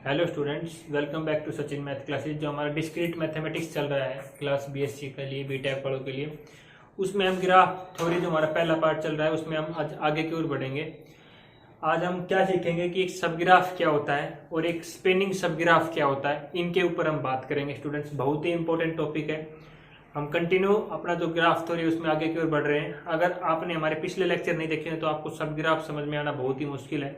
Hello students, welcome back to Sachin math classes. जो हमारा discrete mathematics चल रहा है क्लास बीएससी के लिए, बीटेक वालों के लिए, उसमें हम ग्राफ थ्योरी जो हमारा पहला पार्ट चल रहा है उसमें हम आज आगे की ओर बढ़ेंगे। आज हम क्या सीखेंगे कि एक सबग्राफ क्या होता है और एक स्पेनिंग सबग्राफ क्या होता है, इनके ऊपर हम बात करेंगे। स्टूडेंट्स, बहुत ही इंपॉर्टेंट टॉपिक है। हम कंटिन्यू अपना जो ग्राफ थ्योरी उसमें आगे की ओर बढ़ रहे हैं। अगर आपने हमारे पिछले लेक्चर नहीं देखे हैं तो आपको सब ग्राफ समझ में आना बहुत ही मुश्किल है,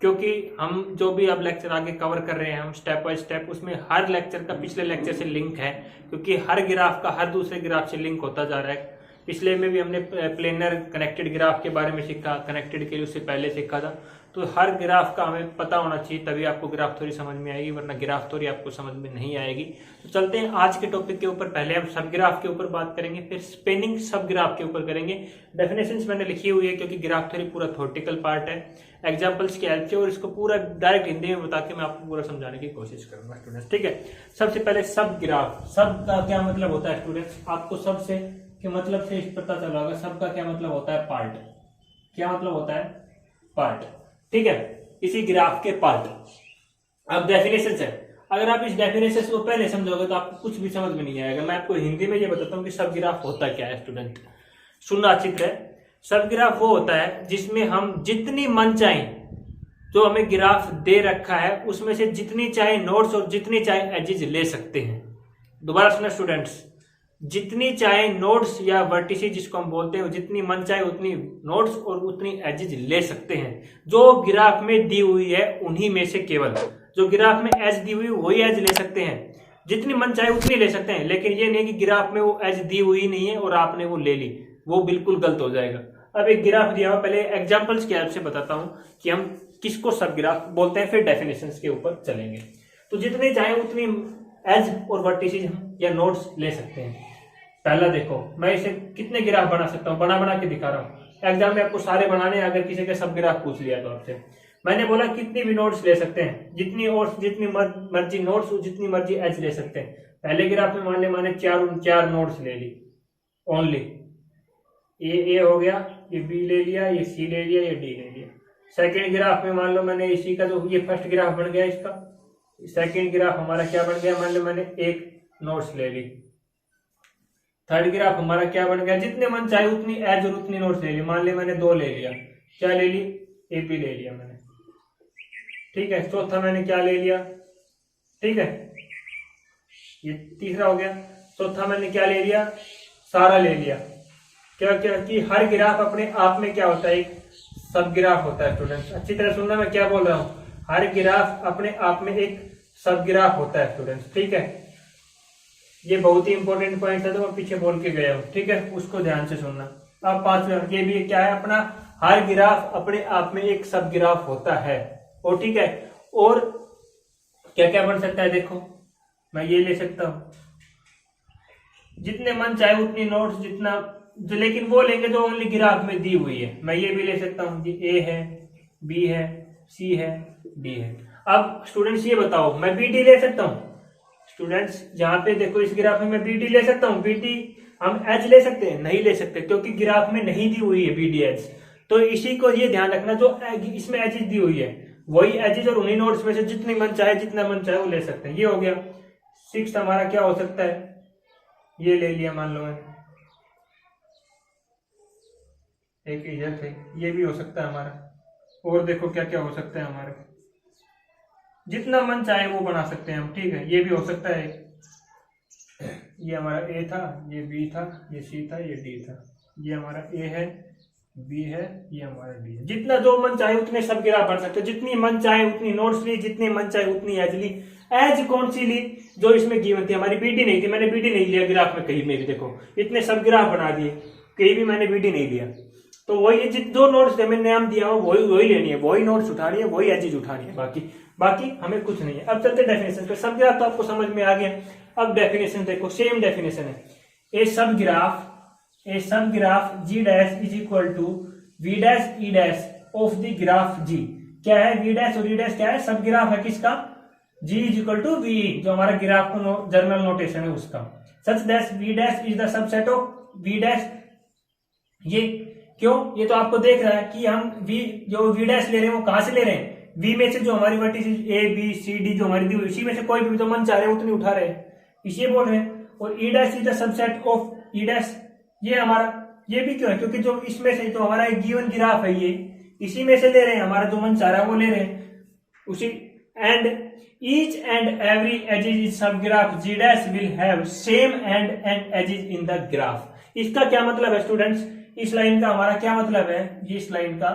क्योंकि हम जो भी अब लेक्चर आगे कवर कर रहे हैं हम स्टेप बाय स्टेप, उसमें हर लेक्चर का पिछले लेक्चर से लिंक है, क्योंकि हर ग्राफ का हर दूसरे ग्राफ से लिंक होता जा रहा है। पिछले में भी हमने प्लेनर कनेक्टेड ग्राफ के बारे में सीखा, कनेक्टेड के लिए उससे पहले सीखा था। तो हर ग्राफ का हमें पता होना चाहिए, तभी आपको ग्राफ थ्योरी समझ में आएगी, वरना ग्राफ थ्योरी आपको समझ में नहीं आएगी। तो चलते हैं आज के टॉपिक के ऊपर। पहले हम सब ग्राफ के ऊपर बात करेंगे, फिर स्पेनिंग सब ग्राफ के ऊपर करेंगे। डेफिनेशंस मैंने लिखी हुई है, क्योंकि ग्राफ थ्योरी पूरा थ्योरेटिकल पार्ट है, एग्जाम्पल्स की हेल्प से, और इसको पूरा डायरेक्ट हिंदी में बता के मैं आपको पूरा समझाने की कोशिश करूंगा स्टूडेंट्स। ठीक है, सबसे पहले सब ग्राफ। सब का क्या मतलब होता है स्टूडेंट्स? आपको सबसे के मतलब से पता चला होगा। सब का क्या मतलब होता है? पार्ट। क्या मतलब होता है? पार्ट। ठीक है, इसी ग्राफ के पार्ट। अब डेफिनेशन है, अगर आप इस डेफिनेशन को पहले समझोगे तो आपको कुछ भी समझ में नहीं आएगा। मैं आपको हिंदी में ये बताता हूँ कि सब ग्राफ होता क्या है स्टूडेंट। सुनना अच्छी तरह। सब ग्राफ वो होता है जिसमें हम जितनी मन चाहे, जो हमें ग्राफ दे रखा है उसमें से जितनी चाहे नोट्स और जितनी चाहे एजेस ले सकते हैं। दोबारा सुना स्टूडेंट्स, जितनी चाहे नोट्स या वर्टिसेस जिसको हम बोलते हैं, जितनी मन चाहे उतनी नोट्स और उतनी एजेस ले सकते हैं। जो ग्राफ में दी हुई है उन्हीं में से केवल जो ग्राफ में एज दी हुई वही एज ले सकते हैं। जितनी मन चाहे उतनी ले सकते हैं, लेकिन ये नहीं कि ग्राफ में वो एज दी हुई नहीं है और आपने वो ले ली, वो बिल्कुल गलत हो जाएगा। अब एक ग्राफ दिया हुआ, पहले एग्जाम्पल्स की हेल्प से बताता हूं कि हम किसको सब ग्राफ बोलते हैं, फिर डेफिनेशंस के ऊपर चलेंगे। तो जितनी चाहे उतनी एज और वर्टिसेस या नोट्स ले सकते हैं। पहला देखो, मैं इसे कितने ग्राफ बना सकता हूं, बना के दिखा रहा हूं। एग्जाम में आपको सारे बनाने, अगर किसी के सब ग्राफ पूछ लिया तो आपसे मैंने बोला कितनी भी नोट्स ले सकते हैं, जितनी मर्जी नोट्स और जितनी मर्जी एज ले सकते हैं। पहले ग्राफ में मैंने चार नोट्स ले ली ओनली। ये ए हो गया, ये बी ले लिया, ये सी ले लिया, ये डी ले लिया। सेकेंड ग्राफ में मान लो मैंने इसी का जो ये फर्स्ट ग्राफ बन गया, इसका सेकेंड ग्राफ हमारा क्या बन गया, मान लो मैंने एक नोट्स ले ली। थर्ड ग्राफ हमारा क्या बन गया, जितने मन चाहे उतनी एज और उतनी नोट्स ले ली। मान लिया मैंने दो ले लिया, क्या ले ली, एपी ले लिया मैंने। ठीक है, चौथा मैंने क्या ले लिया, ठीक है, ये तीसरा हो गया। चौथा मैंने क्या ले लिया, सारा ले लिया। क्या क्या कि हर ग्राफ अपने आप में क्या होता है, एक सब ग्राफ होता है स्टूडेंट्स। अच्छी तरह सुनना मैं क्या बोल रहा हूँ, हर ग्राफ अपने आप में एक सब ग्राफ होता है स्टूडेंट्स। ठीक है, ये बहुत ही इंपॉर्टेंट पॉइंट है, तो मैं पीछे बोल के गया हूं। ठीक है, उसको ध्यान से सुनना। अब पांचवा, ये भी क्या है अपना, हर ग्राफ अपने आप में एक सब ग्राफ होता है। और ठीक है, और क्या क्या बन सकता है, देखो मैं ये ले सकता हूं, जितने मन चाहे उतनी नोट्स, जितना जो, लेकिन वो लेंगे जो ओनली ग्राफ में दी हुई है। मैं ये भी ले सकता हूं, ए है, बी है, सी है, डी है। अब स्टूडेंट्स ये बताओ, मैं बी डी ले सकता हूं? स्टूडेंट्स यहाँ पे देखो, इस ग्राफ में मैं बीटी ले सकता हूँ? बीटी हम एज ले सकते हैं? नहीं ले सकते, क्योंकि ग्राफ में नहीं दी हुई है बीडी एज। तो इसी को ये ध्यान रखना, जो इसमें एजेस दी हुई है वही एजेस और उन्हीं नोट्स में से जितनी मन चाहे जितना मन चाहे वो ले सकते हैं। ये हो गया। सिक्स हमारा क्या हो सकता है, ये ले लिया मान लो मैंने, एक इधर थे, ये भी हो सकता है हमारा। और देखो क्या क्या हो सकता है हमारा, जितना मन चाहे वो बना सकते हैं हम। ठीक है, ये भी हो सकता है। ये हमारा ए था, ये बी था, ये सी था, ये डी था। ये हमारा ए है, बी है, ये हमारा डी है। जितना जो मन चाहे उतने सब ग्राफ बन सकते हो। जितनी मन चाहे उतनी नोट्स ली, जितनी मन चाहे उतनी एज ली। एज कौन सी ली, जो इसमें गिवन थी, हमारी बीटी नहीं थी, मैंने बीटी नहीं लिया ग्राफ में कहीं में भी। देखो इतने सब ग्राफ बना दिए, कहीं भी मैंने बीटी नहीं लिया। तो वही जो नोट्स मैंने नाम दिया हो वही लेनी है, वही नोट्स उठानी है, वही एजेस उठानी है, बाकी हमें कुछ नहीं है। अब चलते डेफिनेशन पे। सब ग्राफ तो आपको समझ में आ गया। अब डेफिनेशन देखो, सेम डेफिनेशन है। A subgraph G dash is equal to V dash E dash of the graph G. क्या है वी डैश और ई डैश? क्या है? सब ग्राफ है किसका? G is equal to V, जो हमारा ग्राफ को जर्नल नोटेशन है उसका। Such dash V dash is the subset of V dash. ये क्यों? ये तो आपको देख रहा है कि हम जो वी डैश ले रहे हैं वो कहां से ले रहे हैं, वी में से जो हमारी vertices A B C D जो हमारी दी हुई, इसी में से कोई भी जो मन चाह रहे हैं उतनी उठा रहे हैं, इसे बोल रहे हैं। और ई dash is the subset of E dash, ये हमारा, ये भी क्यों है, क्योंकि जो इसमें से जो हमारा एक गिवन ग्राफ है, ये इसी में से ले रहे हैं, हमारा जो मन चाह रहा है वो ले रहे हैं उसी। And each and every edges इन सब graph G dash will have same and and edges in the graph. इसका क्या मतलब है स्टूडेंट्स, इस लाइन का हमारा क्या मतलब है, ये इस लाइन का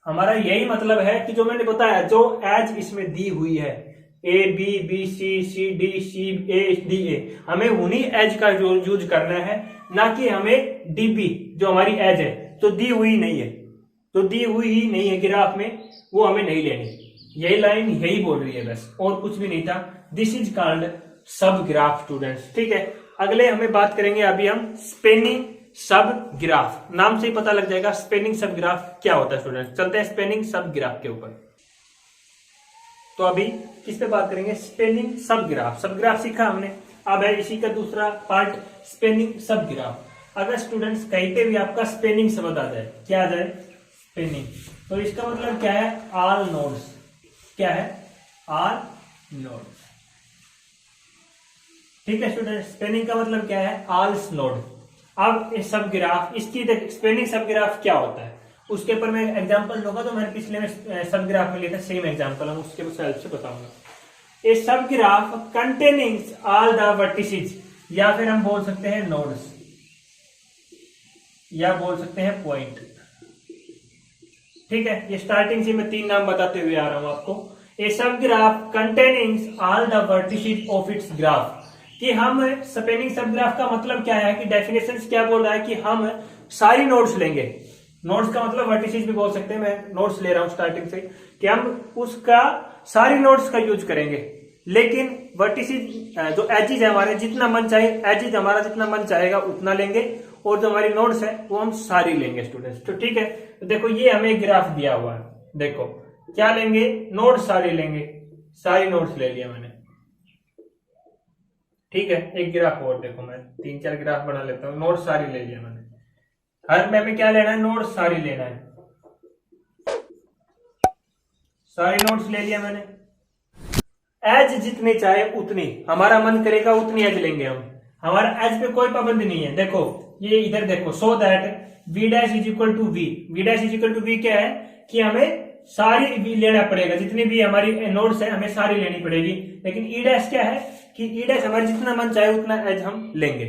हमारा यही मतलब है कि जो मैंने बताया, जो एज इसमें दी हुई है A B B C C D C A D A, हमें उन्हीं एज का यूज करना है, ना कि हमें डी बी जो हमारी एज है तो दी हुई नहीं है, तो दी हुई ही नहीं है ग्राफ में, वो हमें नहीं लेनी। यही लाइन यही बोल रही है बस, और कुछ भी नहीं था। दिस इज कॉल्ड सब ग्राफ स्टूडेंट्स, ठीक है। अगले हमें बात करेंगे अभी हम स्पेनिंग सब ग्राफ, नाम से ही पता लग जाएगा स्पेनिंग सब ग्राफ क्या होता है स्टूडेंट। चलते हैं स्पेनिंग सब ग्राफ के ऊपर। तो अभी किस पे बात करेंगे, स्पेनिंग सब ग्राफ। सब ग्राफ सीखा हमने, अब है इसी का दूसरा पार्ट स्पेनिंग सब ग्राफ। अगर स्टूडेंट्स कहीं पे भी आपका स्पेनिंग शब्द आ जाए, क्या आ जाए, स्पेनिंग, तो इसका मतलब क्या है, ऑल नोड्स। क्या है, ऑल नोड्स, ठीक है स्टूडेंट। स्पेनिंग का मतलब क्या है, ऑल नोड। अब इस सब ग्राफ, इसकी स्पेनिंग सब ग्राफ क्या होता है उसके ऊपर मैं एग्जांपल दूंगा, तो मैंने पिछले में सब ग्राफ में लिया था, सेम एग्जांपल हम उसके हेल्प से बताऊंगा। A subgraph containing all the vertices, या फिर हम बोल सकते हैं नोड्स, या बोल सकते हैं पॉइंट, ठीक है। ये स्टार्टिंग से मैं 3 नाम बताते हुए आ रहा हूं आपको। A subgraph containing all the vertices of its graph, कि हम स्पेनिंग सब ग्राफ का मतलब क्या है, कि डेफिनेशन क्या बोल रहा है कि हम सारी नोड्स लेंगे। नोड्स का मतलब वर्टिसेज भी बोल सकते हैं, मैं नोड्स ले रहा हूं स्टार्टिंग से, कि हम उसका सारी नोड्स का यूज करेंगे, लेकिन वर्टिसेज जो एजेज है हमारे, जितना मन चाहे एजेज हमारा जितना मन चाहेगा उतना लेंगे, और जो हमारी नोड्स है वो हम सारी लेंगे स्टूडेंट्स। तो ठीक है, तो देखो ये हमें ग्राफ दिया हुआ है, देखो क्या लेंगे, नोड्स सारी लेंगे, सारी नोड्स ले लिया मैंने, ठीक है। एक ग्राफ और देखो, मैं 3-4 ग्राफ बना लेता हूँ, नोड्स सारी ले लिया मैंने। हर में क्या लेना है, नोड्स सारी लेना है, सारी नोड्स ले लिया मैंने। एज जितने चाहे उतनी, हमारा मन करेगा उतनी एज लेंगे हम, हमारा एज पे कोई पाबंदी नहीं है। देखो ये इधर देखो, so that V dash is equal to V, V dash is equal to V क्या है, कि हमें सारी वी लेना पड़ेगा, जितनी भी हमारी नोड्स है हमें सारी लेनी पड़ेगी। लेकिन ई डैश क्या है, कि ई डैश हमारे जितना मन चाहे उतना एज हम लेंगे।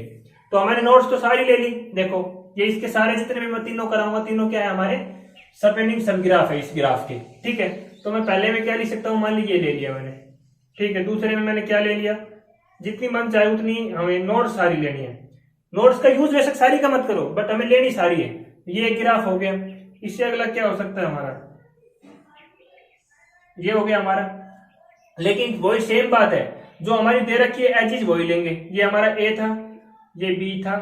तो हमारे नोड्स तो सारी ले ली, देखो ये इसके सारे जितने भी मैं तीनों कराऊंगा, तीनों क्या है, हमारे स्पेनिंग सब ग्राफ है इस ग्राफ के, ठीक है। तो मैं पहले में क्या लिख सकता हूं, मान लीजिए ले लिया मैंने, ठीक है। दूसरे में मैंने क्या ले लिया, जितनी मन चाहे उतनी हमें नोड सारी लेनी है। नोड्स का यूज वैसे सारी का मत करो, बट हमें लेनी सारी है। ये एक ग्राफ हो गया। इससे अगला क्या हो सकता है हमारा, ये हो गया हमारा। लेकिन वही सेम बात है, जो हमारी दे रखी है एजेज वही लेंगे। ये हमारा ए था, ये बी था,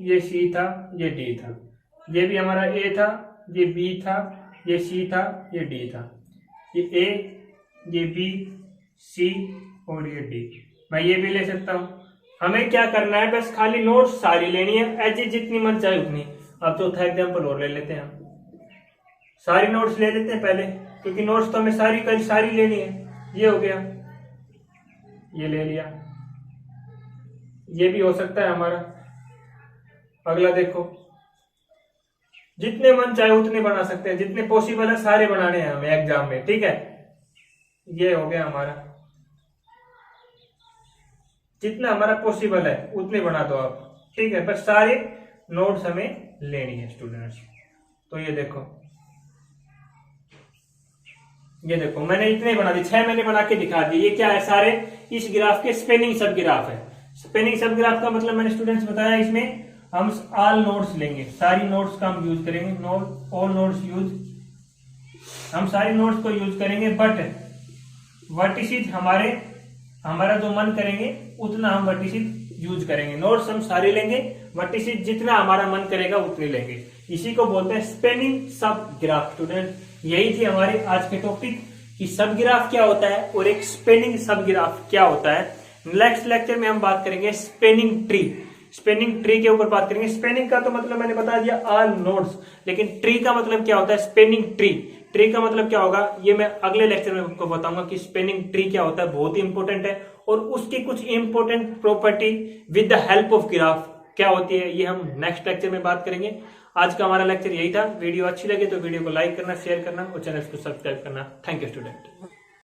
ये सी था, ये डी था। ये भी हमारा ए था, ये बी था, ये सी था, ये डी था। ये ए, ये बी, सी और ये डी, मैं ये भी ले सकता हूं। हमें क्या करना है, बस खाली नोट्स सारी लेनी है, एजेज जितनी मन चाहे उतनी। अब चौथा एग्जाम्पल और ले लेते हैं हम, सारी नोट्स ले लेते हैं पहले, क्योंकि नोट्स तो हमें सारी लेनी है। ये हो गया, ये ले लिया, ये भी हो सकता है हमारा। अगला देखो, जितने मन चाहे उतने बना सकते हैं, जितने पॉसिबल है सारे बनाने हैं हमें एग्जाम में, ठीक है। ये हो गया हमारा, जितना हमारा पॉसिबल है उतने बना दो आप, ठीक है। बस सारे नोट्स हमें लेनी है स्टूडेंट्स। तो ये देखो मैंने इतने बना दिए, 6 मैंने बना के दिखा दिए। ये क्या है, सारे इस ग्राफ के स्पेनिंग सब ग्राफ है। स्पेनिंग सब ग्राफ का मतलब मैंने स्टूडेंट्स बताया, इसमें हम ऑल नोड्स लेंगे, सारी नोड्स का हम यूज करेंगे, ऑल नोड्स यूज, हम सारी नोड्स को यूज करेंगे। बट वर्टिसेज हमारा जो मन करेंगे उतना हम वर्टिसेज यूज करेंगे। नोड्स हम सारे लेंगे, वर्टिसेज जितना हमारा मन करेगा उतने लेंगे। इसी को बोलते हैं स्पेनिंग सब ग्राफ। स्टूडेंट यही थी हमारी आज के टॉपिक कि सब ग्राफ क्या होता है और एक स्पेनिंग सब ग्राफ क्या होता है। नेक्स्ट लेक्चर में हम बात करेंगे स्पेनिंग ट्री। स्पेनिंग ट्री के ऊपर बात करेंगे। स्पेनिंग का तो मतलब मैंने बता दिया ऑल नोड्स, लेकिन ट्री का मतलब क्या होता है, स्पेनिंग ट्री। ट्री का मतलब क्या होगा ये मैं अगले लेक्चर में आपको बताऊंगा कि स्पेनिंग ट्री क्या होता है, बहुत ही इंपॉर्टेंट है। और उसकी कुछ important property with the help of graph क्या होती है ये हम नेक्स्ट लेक्चर में बात करेंगे। आज का हमारा लेक्चर यही था। वीडियो अच्छी लगे तो वीडियो को लाइक करना, शेयर करना और चैनल को सब्सक्राइब करना। Thank you student.